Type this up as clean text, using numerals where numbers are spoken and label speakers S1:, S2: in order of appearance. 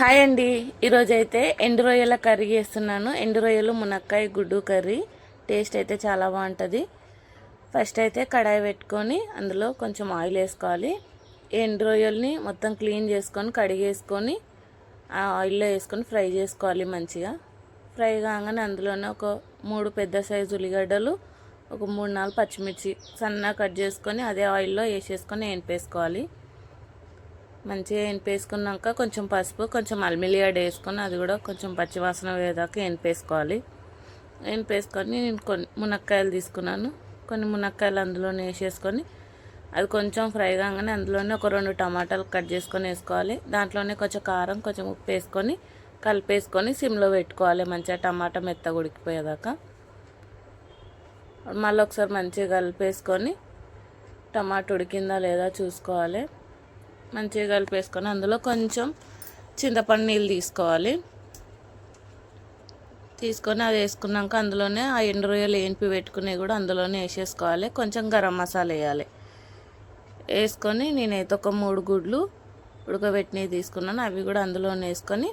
S1: Hi అండి. ఈరోజు అయితే ఎండు రొయ్యల కర్రీ చేస్తున్నాను. ఎండు రొయ్యలు మునక్కాయ గుడ్డు కర్రీ. టేస్ట్ అయితే చాలా బాగుంటుంది. ఫస్ట్ అయితే కడాయి పెట్టుకొని అందులో కొంచెం ఆయిల్ వేసుకోవాలి. ఎండు రొయ్యల్ని మొత్తం క్లీన్ చేసుకొని కడిగేసుకొని ఆ ఆయిల్లో వేసుకొని ఫ్రై చేసుకోవాలి మంచిగా. ఫ్రై కాగానే అందులోనే ఒక 3 పెద్ద సైజు ఉల్లిగడ్డలు, ఒక 3-4 పచ్చిమిర్చి సన్నగా కట్ చేసుకొని అదే ఆయిల్లో వేసేసుకొని వేసుకోవాలి. మంచిగా వేసుకున్నాక కొంచెం పసుపు, కొంచెం అల్మిలియాడ్ వేసుకొని అది కూడా కొంచెం పచ్చివాసన వేదాకా వేసుకోవాలి. వేసుకొని నేను కొన్ని మునక్కాయలు తీసుకున్నాను. కొన్ని మునక్కాయలు అందులోనే వేసేసుకొని అది కొంచెం ఫ్రై కాగానే అందులోనే ఒక 2 టమాటాలు కట్ చేసుకొని వేసుకోవాలి. దాంట్లోనే కొంచెం కారం, కొంచెం ఉప్పు వేసుకొని కలిపేసుకొని సిమ్లో పెట్టుకోవాలి. మంచిగా టమాటా మెత్తగా ఉడికిపోయేదాకా మళ్ళీ ఒకసారి మంచిగా కలిపేసుకొని టమాటా ఉడికిందా లేదా చూసుకోవాలి. మంచిగా కలిపేసుకొని అందులో కొంచెం చింతపండు నీళ్ళు తీసుకొని అది వేసుకున్నాక అందులోనే ఆ ఎండు రొయ్యలు ఏంపి పెట్టుకునేవి కూడా అందులోనే వేసేసుకోవాలి. కొంచెం గరం మసాలా వేయాలి. వేసుకొని నేనైతే ఒక 3 గుడ్లు ఉడకబెట్టినవి తీసుకున్నాను. అవి కూడా అందులోనే వేసుకొని